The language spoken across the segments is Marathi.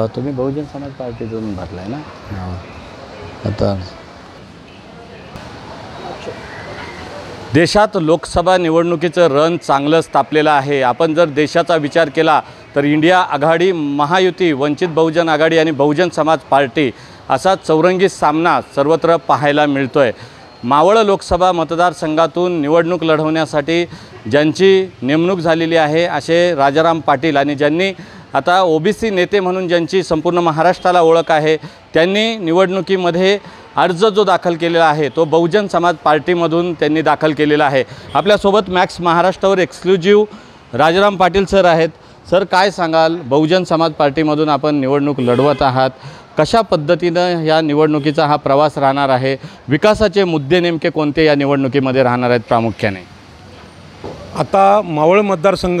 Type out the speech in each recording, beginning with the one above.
तुम्ही बहुजन समाज पार्टीतून भरलाय ना? आता देशात लोकसभा निवडणुकीचं रण चांगलंच तापलेलं आहे। आपण जर देशाचा विचार केला तर इंडिया आघाडी, महायुती, वंचित बहुजन आघाडी आणि बहुजन समाज पार्टी असा चौरंगी सामना सर्वत्र पाहायला मिळतोय। मावळ लोकसभा मतदारसंघातून निवडणूक लढवण्यासाठी ज्यांची नेमणूक झालेली आहे असे राजाराम पाटील आणि ज्यांनी आता ओबीसी नेते म्हणून ज्यांची संपूर्ण महाराष्ट्राला ओळख आहे त्यांनी निवडणुकीमध्ये अर्ज जो दाखल केलेला आहे तो बहुजन समाज पार्टीमधून त्यांनी दाखल केलेला आहे। आपल्यासोबत मॅक्स महाराष्ट्रावर एक्सक्लुझिव्ह राजाराम पाटील सर आहेत। सर, काय सांगाल, बहुजन समाज पार्टीमधून आपण निवडणूक लढवत आहात, कशा पद्धतीनं या निवडणुकीचा हा प्रवास राहणार आहे, विकासाचे मुद्दे नेमके कोणते या निवडणुकीमध्ये राहणार आहेत प्रामुख्याने? आता मावळ मतदारसंघ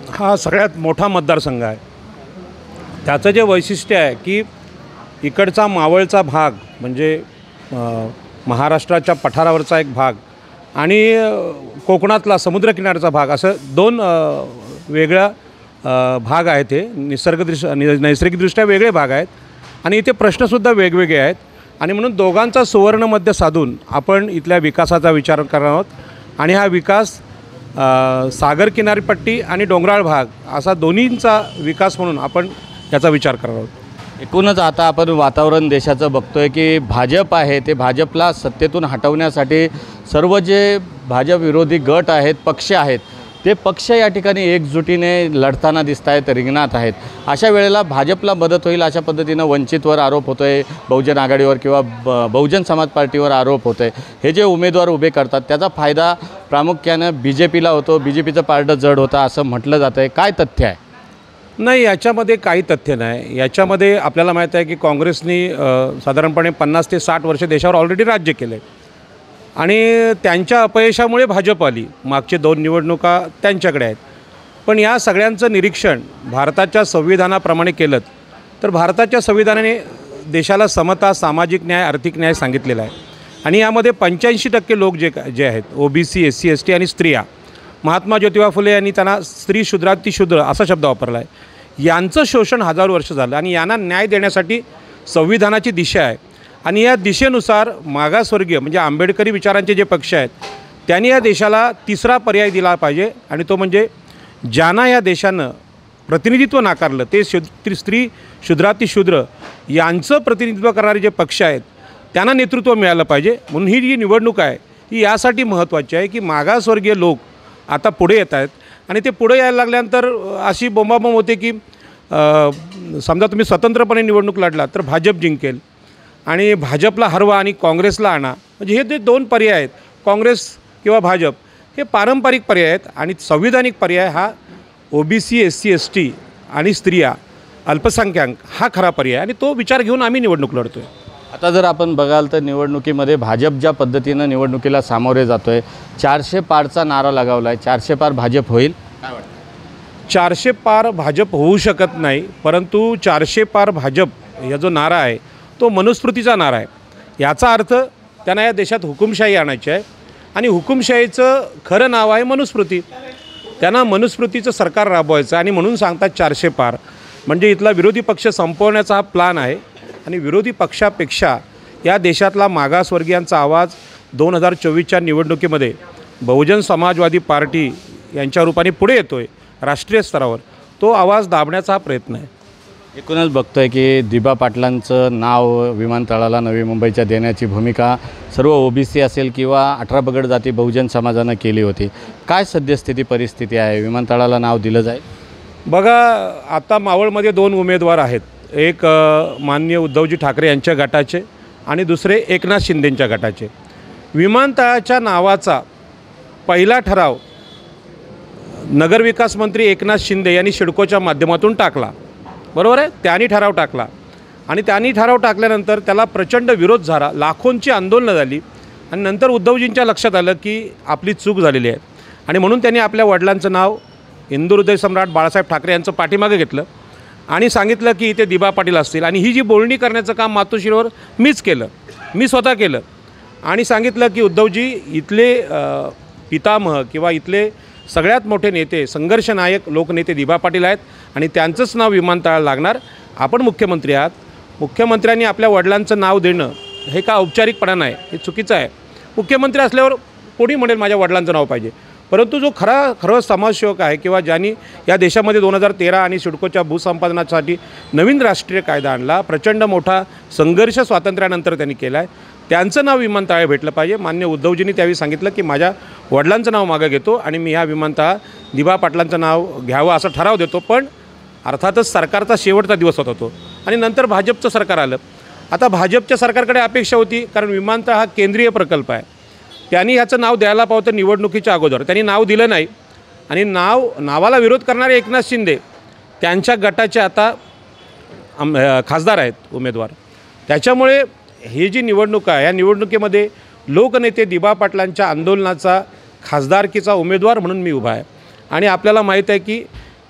हा सगळ्यात मोठा मतदारसंघ आहे। त्याचं जे वैशिष्ट्य आहे की इकडचा मावळचा भाग म्हणजे महाराष्ट्राच्या पठारावरचा एक भाग आणि कोकणातला समुद्रकिनाऱ्याचा भाग असं दोन वेगळ्या भाग आहेत। हे नैसर्गिकदृष्ट्या वेगळे भाग आहेत आणि इथे प्रश्नसुद्धा वेगवेगळे आहेत आणि म्हणून दोघांचा सुवर्णमध्य साधून आपण इथल्या विकासाचा विचार करणार आहोत आणि हा विकास सागर किनारपट्टी आणि डोंगराळ भाग असा दोन्हींचा विकास म्हणून आपण याचा विचार करणार आहोत। एकूणच आता आपण वातावरण देशाचं बघतोय की भाजप आहे ते भाजपला सत्तेतून हटवण्यासाठी सर्व जे भाजप विरोधी गट आहेत, पक्ष आहेत, ते पक्ष या ठिकाणी एकजुटीने लढताना दिसत आहेत, रिंगणात आहेत। अशा वेळेला भाजपला मदत होईल अशा पद्धतीनं वंचितवर आरोप होतो आहे, बहुजन आघाडीवर किंवा बहुजन समाज पार्टीवर आरोप होतो आहे। हे जे उमेदवार उभे करतात त्याचा फायदा प्रामुख्यानं BJPला होतो, BJPचं पारडं जड होतं असं म्हटलं जातं आहे। काय तथ्य आहे? नाही, याच्यामध्ये काही तथ्य नाही। याच्यामध्ये आपल्याला माहीत आहे की काँग्रेसनी साधारणपणे 50 ते 60 वर्ष देशावर ऑलरेडी राज्य केलं आहे आणि त्यांच्या अपयशामुळे भाजप आली। मागचे 2 निवडणुका त्यांच्याकडे आहेत। पण या सगळ्यांचं निरीक्षण भारताच्या संविधानाप्रमाणे केलं तर भारताच्या संविधानाने देशाला समता, सामाजिक न्याय, आर्थिक न्याय सांगितलेला आहे आणि यामध्ये 85% लोक जे आहेत OBC, SC, ST आणि स्त्रिया, महात्मा ज्योतिबा फुले यांनी त्यांना स्त्री शूद्रातिशूद्र असा शब्द वापरला आहे, यांचं शोषण हजारो वर्ष झालं आणि यांना न्याय देण्यासाठी संविधानाची दिशा आहे आणि या दिशेनुसार मागासवर्गीय म्हणजे आंबेडकरी विचारांचे जे पक्ष आहेत त्यांनी या देशाला तिसरा पर्याय दिला पाहिजे आणि तो म्हणजे ज्यांना या देशानं प्रतिनिधित्व नाकारलं ते स्त्री शूद्रातिशूद्र यांचं प्रतिनिधित्व करणारे जे पक्ष आहेत त्यांना नेतृत्व मिळालं पाहिजे। म्हणून ही जी निवडणूक आहे ही यासाठी महत्त्वाची आहे की मागासवर्गीय लोक आता पुढे येत आहेत आणि ते पुढे यायला लागल्यानंतर अशी बोंबाबोंब होते की समजा तुम्ही स्वतंत्रपणे निवडणूक लढला तर भाजप जिंकेल आणि भाजपला हरवा आणि काँग्रेसला आणा, म्हणजे हे जे 2 पर्याय आहेत, काँग्रेस किंवा भाजप, हे पारंपरिक पर्याय आहेत आणि संविधानिक पर्याय हा OBC, SC, ST आणि स्त्रिया, अल्पसंख्याक हा खरा पर्याय आणि तो विचार घेऊन आम्ही निवडणूक लढतो आहे। आता जर आपण बघाल तर निवडणुकीमध्ये भाजप ज्या पद्धतीनं निवडणुकीला सामोरे जातो आहे, 400 पारचा नारा लगावला आहे, 400 पार भाजप होईल काय वाटतं? 400 पार भाजप होऊ शकत नाही, परंतु 400 पार भाजप या जो नारा आहे तो मनुस्मृतीचा नारा आहे। याचा अर्थ त्यांना या देशात हुकुमशाही आणायची आहे आणि हुकुमशाहीचं खरं नाव आहे मनुस्मृती। त्यांना मनुस्मृतीचं सरकार राबवायचं आणि म्हणून सांगतात 400 पार, म्हणजे इथला विरोधी पक्ष संपवण्याचा हा प्लान आहे आणि विरोधी पक्षापेक्षा या देशातला मागासवर्गीयांचा आवाज 2024च्या निवडणुकीमध्ये बहुजन समाजवादी पार्टी यांच्या रूपाने पुढे येतो आहे राष्ट्रीय स्तरावर, तो आवाज दाबण्याचा हा प्रयत्न आहे। एकूणच बघतोय की दिबा पाटलांचं नाव विमानतळाला नवी मुंबईच्या देण्याची भूमिका सर्व OBC असेल किंवा 18 पगड जाती बहुजन समाजानं केली होती। काय सद्यस्थिती परिस्थिती आहे, विमानतळाला नाव दिलं जाईल? बघा, आता मावळमध्ये 2 उमेदवार आहेत, एक माननीय उद्धवजी ठाकरे यांच्या गटाचे आणि दुसरे एकनाथ शिंदेंच्या गटाचे। विमानतळाच्या नावाचा पहिला ठराव नगरविकास मंत्री एकनाथ शिंदे यांनी सिडकोच्या माध्यमातून टाकला, बरोबर आहे, त्यांनी ठराव टाकला आणि त्यांनी ठराव टाकल्यानंतर त्याला प्रचंड विरोध झाला, लाखोंची आंदोलनं झाली आणि नंतर उद्धवजींच्या लक्षात आलं की आपली चूक झालेली आहे आणि म्हणून त्यांनी आपल्या वडिलांचं नाव हिंदू हृदय सम्राट बाळासाहेब ठाकरे यांचं पाठीमागे घेतलं आणि सांगितलं की इथे दिबा पाटील असतील आणि ही जी बोलणी करण्याचं काम मातोश्रीवर मीच केलं, मी स्वतः केलं आणि सांगितलं की उद्धवजी इथले पितामह किंवा इथले सगळ्यात मोठे नेते, संघर्ष नायक लोकनेते दिबा पाटील आहेत आणि त्यांचंच नाव विमानतळाला लागणार आपण मुख्यमंत्री आहात, मुख्यमंत्र्यांनी आपल्या वडिलांचं नाव देणं हे का औपचारिकपणा नाही, हे चुकीचं आहे. मुख्यमंत्री असल्यावर कोणी म्हणेल माझ्या वडिलांचं नाव पाहिजे, परंतु जो खरं समाजसेवक आहे किंवा ज्यांनी या देशामध्ये 2013 आणि सिडकोच्या भूसंपादनासाठी नवीन राष्ट्रीय कायदा आणला, प्रचंड मोठा संघर्ष स्वातंत्र्यानंतर त्यांनी केला आहे, त्यांचं नाव विमानतळ भेटलं पाहिजे. मान्य उद्धवजींनी त्यावेळी सांगितलं की माझ्या वडिलांचं नाव मागं घेतो आणि मी ह्या विमानतळात दिबा पाटलांचं नाव घ्यावं असा ठराव देतो. पण अर्थातच सरकारचा शेवटचा दिवस होता तो, आणि नंतर भाजपचं सरकार आलं. आता भाजपच्या सरकारकडे अपेक्षा होती, कारण विमानतळ हा केंद्रीय प्रकल्प आहे, त्यांनी ह्याचं नाव द्यायला पावतं निवडणुकीच्या अगोदर. त्यांनी नाव दिलं नाही, आणि नावाला विरोध करणारे एकनाथ शिंदे त्यांच्या गटाचे आता खासदार आहेत उमेदवार. त्याच्यामुळे ही जी निवडणूक आहे, या निवडणुकीमध्ये लोकनेते दिबा पाटलांच्या आंदोलनाचा खासदारकीचा उमेदवार म्हणून मी उभा आहे. आणि आपल्याला माहीत आहे की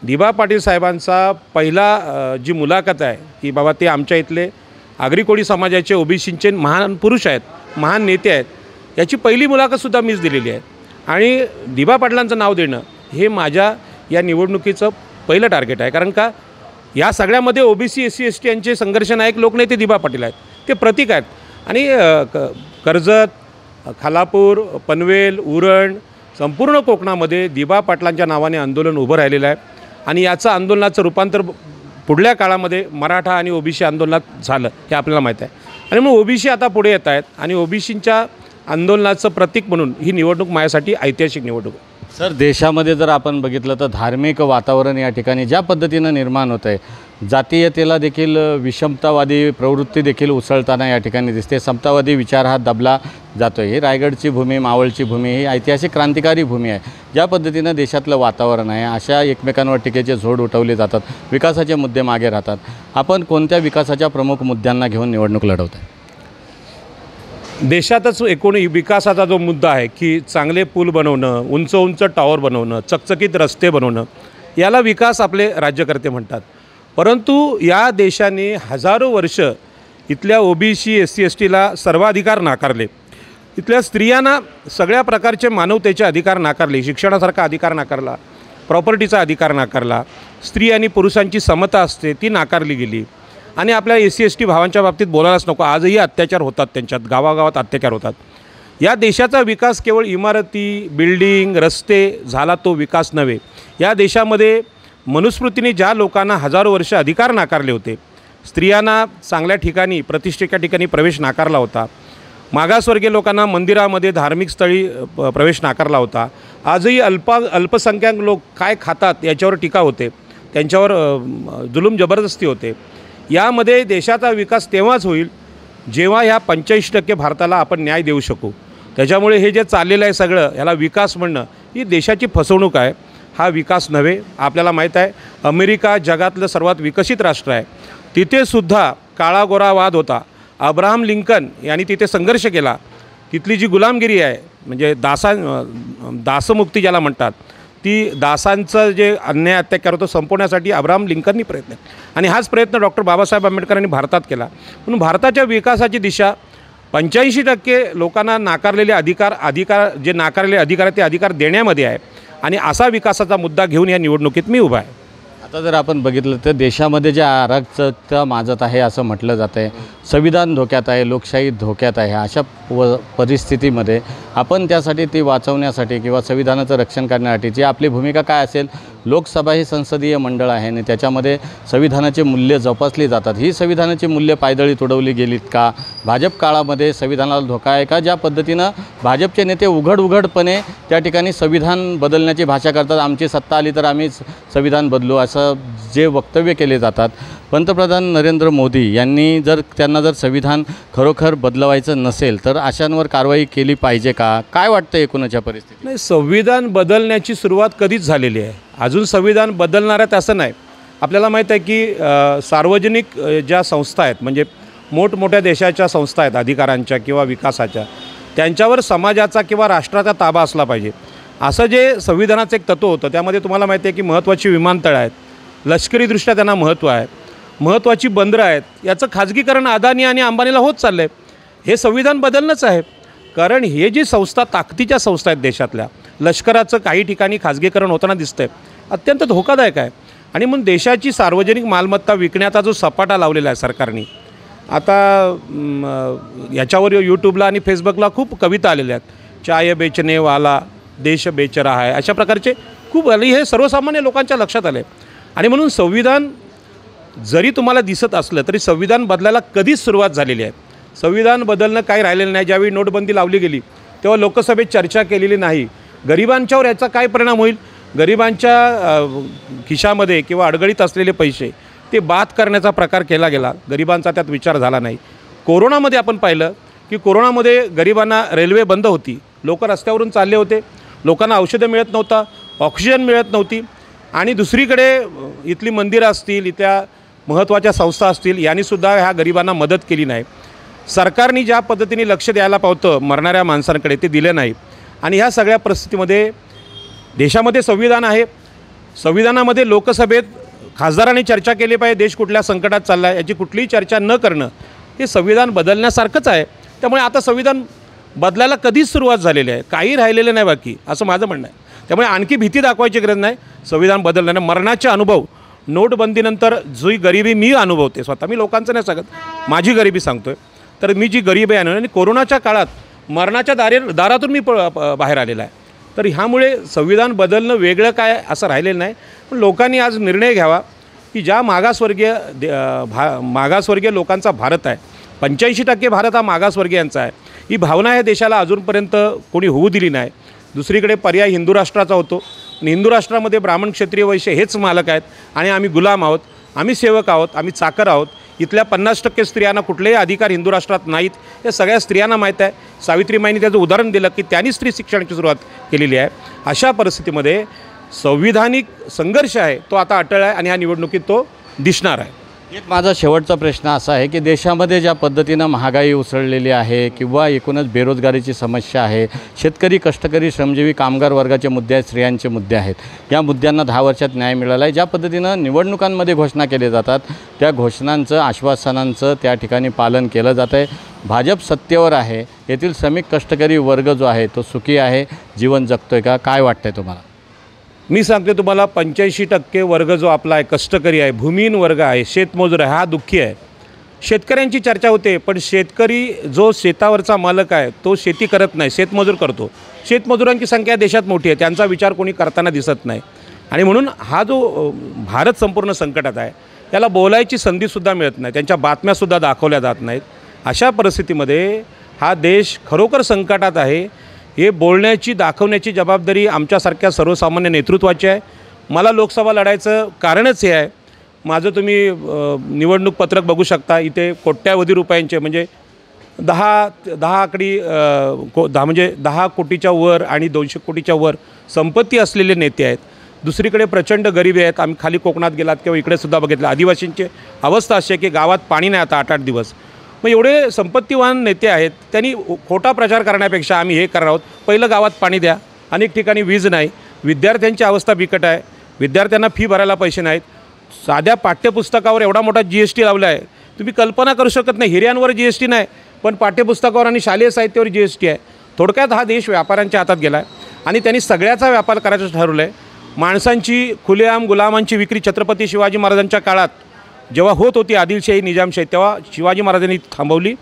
दिबा पाटील साहेबांचा पहिला जी मुलाखत आहे की बाबा ते आमच्या इथले आगरी कोळी समाजाचे ओबीसींचे महान पुरुष आहेत, महान नेते आहेत, याची पहिली मुलाखतसुद्धा मीच दिलेली आहे. आणि दिबा पाटलांचं नाव देणं हे माझ्या या निवडणुकीचं पहिलं टार्गेट आहे. कारण का या सगळ्यामध्ये ओबीसी SC ST यांचे संघर्ष नायक लोकनेते दिबा पाटील आहेत, ते प्रतीक आहेत. आणि कर्जत, खालापूर, पनवेल, उरण, संपूर्ण कोकणामध्ये दिबा पाटलांच्या नावाने आंदोलन उभं राहिलेलं आहे. आणि याचं आंदोलनाचं रूपांतर पुढल्या काळामध्ये मराठा आणि ओबीसी आंदोलनात झालं हे आपल्याला माहीत आहे. आणि मग ओबीसी आता पुढे येत आहेत, आणि ओबीसींच्या आंदोलनाचं प्रतीक म्हणून ही निवडणूक माझ्यासाठी ऐतिहासिक निवडणूक. सर, देशामध्ये जर आपण बघितलं तर धार्मिक वातावरण या ठिकाणी ज्या पद्धतीनं निर्माण होतं आहे, जातीयतेला देखील विषमतावादी प्रवृत्ती देखील उसळताना या ठिकाणी दिसते. समतावादी विचार हा दबला जातो आहे. ही रायगडची भूमी, मावळची भूमी ही ऐतिहासिक क्रांतिकारी भूमी आहे. ज्या पद्धतीनं देशातलं वातावरण आहे, अशा एकमेकांवर टीकेचे झोड उठवले जातात, विकासाचे मुद्दे मागे राहतात. आपण कोणत्या विकासाच्या प्रमुख मुद्द्यांना घेऊन निवडणूक लढवत आहे? देशातच एकूण विकासाचा जो मुद्दा आहे की चांगले पूल बनवणं, उंच उंच टॉवर बनवणं, चकचकीत रस्ते बनवणं, याला विकास आपले राज्यकर्ते म्हणतात. परंतु या देशाने हजारो वर्ष इथल्या ओबीसी SC STला सर्वाधिकार नाकारले, इथल्या स्त्रियांना सगळ्या प्रकारचे मानवतेचे अधिकार नाकारले, शिक्षणासारखा अधिकार नाकारला, प्रॉपर्टीचा अधिकार नाकारला, स्त्री आणि पुरुषांची समता असते ती नाकारली गेली. आणि आपल्या SC ST भावांच्या बाबतीत बोलायलाच नको, आजही अत्याचार होतात, त्यांच्यात गावागावात अत्याचार होतात. या देशाचा विकास केवळ इमारती, बिल्डिंग, रस्ते झाला तो विकास नव्हे. या देशामध्ये मनुस्मृतीने ज्या लोकांना हजारो वर्ष अधिकार नाकारले होते, स्त्रियांना चांगल्या ठिकाणी, प्रतिष्ठेच्या ठिकाणी प्रवेश नाकारला होता, मागासवर्गीय लोकांना मंदिरामध्ये, धार्मिक स्थळी प्रवेश नाकारला होता, आजही अल्पसंख्याक लोक काय खातात याच्यावर टीका होते, त्यांच्यावर जुलूम जबरदस्ती होते. यामध्ये देशाचा विकास तेव्हाच होईल जेव्हा ह्या 85% भारताला आपण न्याय देऊ शकू. त्याच्यामुळे हे जे चाललेलं आहे सगळं, ह्याला विकास म्हणणं ही देशाची फसवणूक आहे, हा विकास नव्हे. आपल्याला माहीत आहे अमेरिका जगातलं सर्वात विकसित राष्ट्र आहे, तिथेसुद्धा काळागोरा वाद होता. अब्राहम लिंकन यांनी तिथे संघर्ष केला. तिथली जी गुलामगिरी आहे, म्हणजे दासमुक्ती ज्याला म्हणतात, ती दासांचं जे अन्याय अत्याचार होतो संपवण्यासाठी अब्राहम लिंकननी प्रयत्न, आणि हाच प्रयत्न डॉक्टर बाबासाहेब आंबेडकरांनी भारतात केला. म्हणून भारताच्या विकासाची दिशा 85% लोकांना नाकारलेले अधिकार जे नाकारलेले अधिकार आहेत ते अधिकार देण्यामध्ये आहे. आणि असा विकासाचा मुद्दा घेऊन या निवडणुकीत मी उभा आहे. आता जर आपण बघितलं तर देशामध्ये जे अराजकता माजत आहे असं म्हटलं जातं आहे, संविधान धोक्यात आहे, लोकशाही धोक्यात आहे, अशा परिस्थितीमध्ये आपण त्यासाठी ती वाचवण्यासाठी किंवा संविधानाचं रक्षण करण्यासाठी जी आपली भूमिका काय असेल? लोकसभा ही संसदीय मंडळ आहे आणि त्याच्यामध्ये संविधानाचे मूल्य जोपासली जातात. ही संविधानाची मूल्य पायदळी तुडवली गेलीत का? भाजप काळामध्ये संविधानाला धोका आहे का? ज्या पद्धतीनं भाजपचे नेते उघडपणे त्या ठिकाणी संविधान बदलण्याची भाषा करतात, आमची सत्ता आली तर आम्ही संविधान बदलू, असं जे वक्तव्य केले जातात. पंतप्रधान नरेंद्र मोदी यांनी त्यांना जर संविधान खरोखर बदलवायचं नसेल तर अशांवर कारवाई केली पाहिजे का? काय वाटतं एकूणच्या परिस्थितीत? नाही, संविधान बदलण्याची सुरुवात कधीच झालेली आहे, अजून संविधान बदलणार आहेत असं नाही. आपल्याला माहीत आहे की सार्वजनिक ज्या संस्था आहेत, म्हणजे मोठमोठ्या देशाच्या संस्था आहेत अधिकारांच्या किंवा विकासाच्या, त्यांच्यावर समाजाचा किंवा राष्ट्राचा ताबा असला पाहिजे. असं जे संविधानाचं एक तत्त्व होतं त्यामध्ये तुम्हाला माहिती आहे की महत्त्वाची विमानतळं आहेत, लष्करीदृष्ट्या त्यांना महत्त्व आहे, महत्त्वाची बंदरं आहेत, याचं खाजगीकरण अदानी आणि अंबानीला होत चाललं आहे. हे संविधान बदलणंच आहे, कारण हे जी संस्था ताकदीच्या संस्था आहेत देशातल्या, लष्कराचं काही ठिकाणी खाजगीकरण होताना दिसतं आहे, अत्यंत धोकादायक आहे. आणि म्हणून देशाची सार्वजनिक मालमत्ता विकण्याचा जो सपाटा लावलेला आहे सरकारने, आता याच्यावर यूट्यूबला आणि फेसबुकला खूप कविता आलेल्या आहेत, चाय बेचने वाला देश बेच रहा है, अशा प्रकारचे खूप आले. हे सर्वसामान्य लोकांच्या लक्षात आले. आणि म्हणून संविधान जरी तुम्हाला दिसत असलं तरी संविधान बदलायला कधीच सुरुवात झालेली आहे. संविधान बदलणं काही राहिलेलं नाही. ज्यावेळी नोटबंदी लावली गेली तेव्हा लोकसभेत चर्चा केलेली नाही. गरिबांच्यावर याचा काय परिणाम होईल, गरिबांच्या खिशामध्ये किंवा अडगळीत असलेले पैसे ते बाद करण्याचा प्रकार केला गेला. गरिबांचा त्यात विचार झाला नाही. कोरोनामध्ये आपण पाहिलं की कोरोनामध्ये गरिबांना रेल्वे बंद होती, लोक रस्त्यावरून चालले होते, लोकांना औषधं मिळत नव्हता, ऑक्सिजन मिळत नव्हती. आणि दुसरीकडे इथली मंदिरं असतील, इथल्या महत्त्वाच्या संस्था असतील, यांनीसुद्धा ह्या गरिबांना मदत केली नाही. सरकारने ज्या पद्धतीने लक्ष द्यायला पावतं मरणाऱ्या माणसांकडे ते दिलं नाही. आणि ह्या सगळ्या परिस्थितीमध्ये देशामध्ये संविधान आहे, संविधानामध्ये लोकसभेत खासदारांनी चर्चा केली पाहिजे, देश कुठल्या संकटात चालला आहे याची कुठलीही चर्चा न करणं हे संविधान बदलण्यासारखंच आहे. त्यामुळे आता संविधान बदलायला कधीच सुरुवात झालेली आहे, काही राहिलेलं नाही बाकी, असं माझं म्हणणं आहे. त्यामुळे आणखी भीती दाखवायची गरज नाही. संविधान बदलल्याने मरणाचे अनुभव, नोटबंदीनंतर जी गरिबी मी अनुभवते स्वतः, मी लोकांचं नाही सांगत, माझी गरिबी सांगतो आहे, तर मी जी गरिबी आहे आणि कोरोनाच्या काळात मरणाच्या दारातून मी बाहेर आलेला आहे. तर ह्यामुळे संविधान बदलणं वेगळं काय असं राहिलेलं नाही. पण लोकांनी आज निर्णय घ्यावा की ज्या मागासवर्गीय लोकांचा भारत आहे, 85% भारत हा मागासवर्गीयांचा आहे, ही भावना या देशाला अजूनपर्यंत कोणी होऊ दिली नाही. दुसरीकडे पर्याय हिंदू राष्ट्राचा होतो आणि हिंदू राष्ट्रामध्ये ब्राह्मण क्षत्रिय वैश्य हेच मालक आहेत आणि आम्ही गुलाम आहोत, आम्ही सेवक आहोत, आम्ही चाकर आहोत. इथल्या 50% स्त्रियांना कुठलेही अधिकार हिंदू राष्ट्रात नाहीत, या सगळ्या स्त्रियांना माहीत आहे. सावित्रीमाईंनी त्याचं उदाहरण दिलं की त्यांनी स्त्री शिक्षणाची सुरुवात केलेली आहे. अशा परिस्थितीमध्ये संविधानिक संघर्ष आहे तो आता अटळ आहे आणि ह्या निवडणुकीत तो दिसणार आहे. एक माझा शेवटचा प्रश्न असा आहे की देशामध्ये ज्या पद्धतीनं महागाई उसळलेली आहे किंवा एकूणच बेरोजगारीची समस्या आहे, शेतकरी, कष्टकरी, श्रमजीवी, कामगार वर्गाचे मुद्दे आहेत, स्त्रियांचे मुद्दे आहेत, या मुद्द्यांना 10 वर्षात न्याय मिळाला आहे. ज्या पद्धतीनं निवडणुकांमध्ये घोषणा केल्या जातात त्या घोषणांचं, आश्वासनांचं त्या ठिकाणी पालन केलं जातं आहे. भाजप सत्तेवर आहे, येथील श्रमिक कष्टकरी वर्ग जो आहे तो सुखी आहे, जीवन जगतो आहे का, काय वाटतं आहे तुम्हाला? मी सांगते तुम्हाला, 85% वर्ग जो आपला आहे, कष्टकरी आहे, भूमिहीन वर्ग आहे, शेतमजूर आहे, हा दुःखी आहे. शेतकऱ्यांची चर्चा होते, पण शेतकरी जो शेतावरचा मालक आहे तो शेती करत नाही, शेतमजूर करतो. शेतमजुरांची संख्या देशात मोठी आहे, त्यांचा विचार कोणी करताना दिसत नाही. आणि म्हणून हा जो भारत संपूर्ण संकटात आहे त्याला बोलायची संधीसुद्धा मिळत नाही, त्यांच्या बातम्यासुद्धा दाखवल्या जात नाहीत. अशा परिस्थितीमध्ये हा देश खरोखर संकटात आहे हे बोलण्याची, दाखवण्याची जबाबदारी आमच्यासारख्या सर्वसामान्य नेतृत्वाची आहे. मला लोकसभा लढायचं कारणच हे आहे. माझं तुम्ही निवडणूक पत्रक बघू शकता. इथे कोट्यावधी रुपयांचे म्हणजे 10 कोटीच्या वर आणि 200 कोटीच्या वर संपत्ती असलेले नेते आहेत. दुसरीकडे प्रचंड गरिबी आहेत. आम्ही खाली कोकणात गेलात किंवा इकडेसुद्धा बघितलं, आदिवासींची अवस्था अशी आहे की गावात पाणी नाही आता 8-8 दिवस. मग एवढे संपत्तीवान नेते आहेत, त्यांनी खोटा प्रचार करण्यापेक्षा आम्ही हे करणार आहोत, पहिलं गावात पाणी द्या. अनेक ठिकाणी वीज नाही, विद्यार्थ्यांची अवस्था बिकट आहे, विद्यार्थ्यांना फी भरायला पैसे नाहीत. साध्या पाठ्यपुस्तकावर एवढा मोठा GST लावला आहे, तुम्ही कल्पना करू शकत नाही. हिऱ्यांवर GST नाही, पण पाठ्यपुस्तकावर आणि शालेय साहित्यावर GST आहे. थोडक्यात हा देश व्यापाऱ्यांच्या हातात गेला आहे आणि त्यांनी सगळ्याचा व्यापार करायचं ठरवलं आहे. माणसांची खुलेआम गुलामांची विक्री छत्रपती शिवाजी महाराजांच्या काळात जेव्हा होत होती, आदिलशाही, निजामशाही, तेव्हा शिवाजी महाराजांनी थांबवली.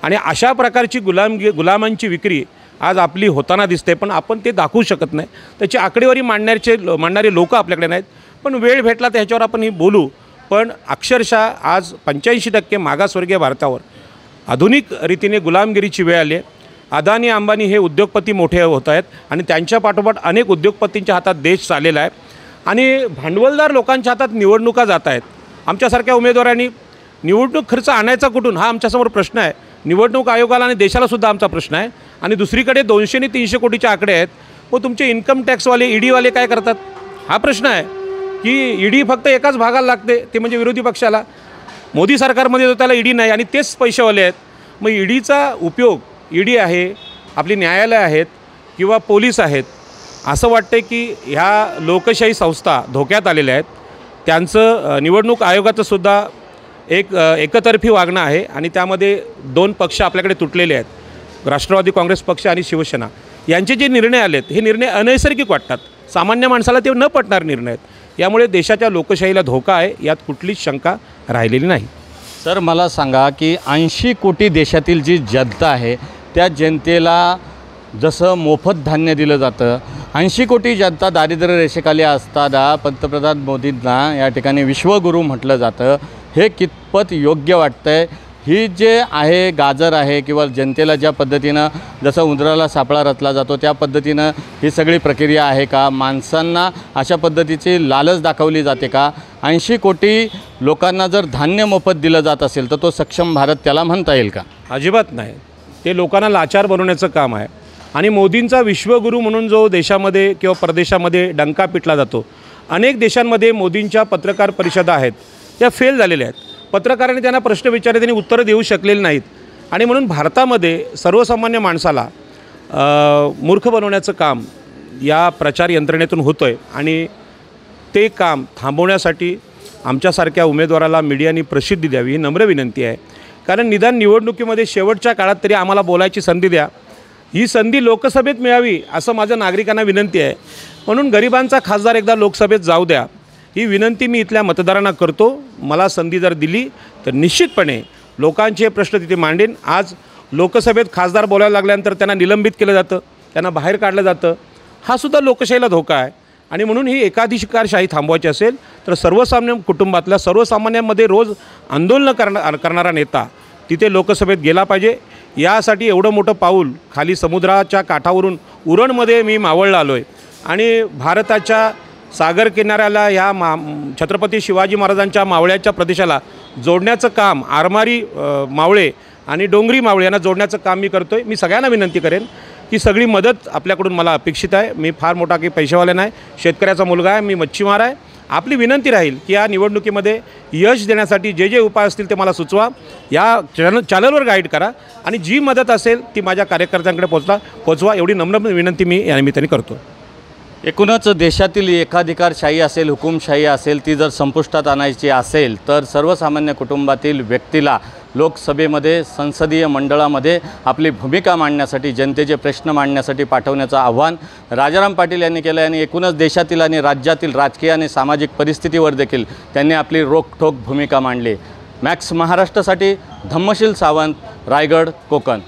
आणि अशा प्रकारची गुलामांची विक्री आज आपली होताना दिसते, पण आपण ते दाखवू शकत नाही. त्याची आकडेवारी मांडणारे लोक आपल्याकडे नाहीत. पण वेळ भेटला तर ह्याच्यावर आपण ही बोलू. पण अक्षरशः आज 85% मागासवर्गीय भारतावर आधुनिक रीतीने गुलामगिरीची वेळ आली आहे. अदानी, अंबानी हे उद्योगपती मोठे होत आहेत आणि त्यांच्या पाठोपाठ अनेक उद्योगपतींच्या हातात देश चाललेला आहे आणि भांडवलदार लोकांच्या हातात निवडणुका जात आहेत. आमच्यासारख्या उमेदवारांनी निवडणूक खर्च आणायचा कुठून, हा आमच्यासमोर प्रश्न आहे. निवडणूक आयोगाला आणि देशालासुद्धा आमचा प्रश्न आहे. आणि दुसरीकडे 200 आणि 300 कोटीचे आकडे आहेत. मग तुमचे इन्कम टॅक्सवाले, EDवाले काय करतात, हा प्रश्न आहे. की ED फक्त एकाच भागाला लागते, ते म्हणजे विरोधी पक्षाला. मोदी सरकारमध्ये जो त्याला ED नाही आणि तेच पैसेवाले आहेत. मग EDचा उपयोग, ED आहे, आपली न्यायालय आहेत किंवा पोलीस आहेत, असं वाटतं की ह्या लोकशाही संस्था धोक्यात आलेल्या आहेत. त्यांचं निवडणूक आयोगाचंसुद्धा एकतर्फी वागणं आहे आणि त्यामध्ये 2 पक्ष आपल्याकडे तुटलेले आहेत, राष्ट्रवादी काँग्रेस पक्ष आणि शिवसेना. यांचे जे निर्णय आलेत हे निर्णय अनैसर्गिक वाटतात. सामान्य माणसाला ते न पटणार निर्णय आहेत. यामुळे देशाच्या लोकशाहीला धोका आहे, यात कुठलीच शंका राहिलेली नाही. सर मला सांगा की 80 कोटी देशातील जी जनता आहे त्या जनतेला जसं मोफत धान्य दिलं जातं, 80 कोटी जनता दारिद्र्य रेषेखाली असताना पंतप्रधान मोदींना या ठिकाणी विश्वगुरू म्हटलं जातं, हे कितपत योग्य वाटतं आहे? ही जे आहे गाजर आहे किंवा जनतेला ज्या पद्धतीनं जसं उंदराला सापळा रचला जातो त्या पद्धतीनं ही सगळी प्रक्रिया आहे का? माणसांना अशा पद्धतीची लालच दाखवली जाते का? 80 कोटी लोकांना जर धान्य मोफत दिलं जात असेल तर तो सक्षम भारत त्याला म्हणता येईल का? अजिबात नाही. ते लोकांना लाचार बनवण्याचं काम आहे. आणि मोदींचा विश्वगुरू म्हणून जो देशामध्ये किंवा परदेशामध्ये डंका पिटला जातो, अनेक देशांमध्ये मोदींच्या पत्रकार परिषदा आहेत त्या फेल झालेल्या आहेत. पत्रकारांनी त्यांना प्रश्न विचारले, त्यांनी उत्तरं देऊ शकलेली नाहीत. आणि म्हणून भारतामध्ये सर्वसामान्य माणसाला मूर्ख बनवण्याचं काम या प्रचार यंत्रणेतून होतं आहे. आणि ते काम थांबवण्यासाठी आमच्यासारख्या उमेदवाराला मीडियानी प्रसिद्धी द्यावी ही नम्र विनंती आहे. कारण निदान निवडणुकीमध्ये शेवटच्या काळात तरी आम्हाला बोलायची संधी द्या. ही संधी लोकसभेत मिळावी असं माझं नागरिकांना विनंती आहे. म्हणून गरिबांचा खासदार एकदा लोकसभेत जाऊ द्या ही विनंती मी इथल्या मतदारांना करतो. मला संधी जर दिली तर निश्चितपणे लोकांचे प्रश्न तिथे मांडेन. आज लोकसभेत खासदार बोलायला लागल्यानंतर त्यांना निलंबित केलं जातं, त्यांना बाहेर काढलं जातं. हा सुद्धा लोकशाहीला धोका आहे. आणि म्हणून ही एकाधिकारशाही थांबवायची असेल तर सर्वसामान्य कुटुंबातल्या सर्वसामान्यांमध्ये रोज आंदोलन करणारा नेता तिथे लोकसभेत गेला पाहिजे. यासाठी एवढं मोठं पाऊल खाली समुद्राच्या काठावरून उरणमध्ये मी मावळला आलो आहे. आणि भारताच्या सागर किनाऱ्याला ह्या छत्रपती शिवाजी महाराजांच्या मावळ्याच्या प्रदेशाला जोडण्याचं काम, आरमारी मावळे आणि डोंगरी मावळे यांना जोडण्याचं काम मी करतो आहे. मी सगळ्यांना विनंती करेन की सगळी मदत आपल्याकडून मला अपेक्षित आहे. मी फार मोठा काही पैशावाला नाही, शेतकऱ्याचा मुलगा आहे, मी मच्छीमार आहे. आपली विनंती राहील की या निवडणुकीमध्ये यश देण्यासाठी जे जे उपाय असतील ते मला सुचवा. या चॅनलवर गाईड करा आणि जी मदत असेल ती माझ्या कार्यकर्त्यांकडे पोचवा एवढी नम्र विनंती मी या निमित्ताने करतो. एकूणच देशातील एकाधिकारशाही असेल, हुकुमशाही असेल, ती जर संपुष्टात आणायची असेल तर सर्वसामान्य कुटुंबातील व्यक्तीला लोकसभेमध्ये, संसदीय मंडळामध्ये आपली भूमिका मांडण्यासाठी, जनतेचे प्रश्न मांडण्यासाठी पाठवण्याचं आव्हान राजाराम पाटील यांनी केलं. आणि एकूणच देशातील आणि राज्यातील राजकीय आणि सामाजिक परिस्थितीवर देखील त्यांनी आपली रोखठोक भूमिका मांडली. मॅक्स महाराष्ट्रासाठी धम्मशील सावंत, रायगड, कोकण.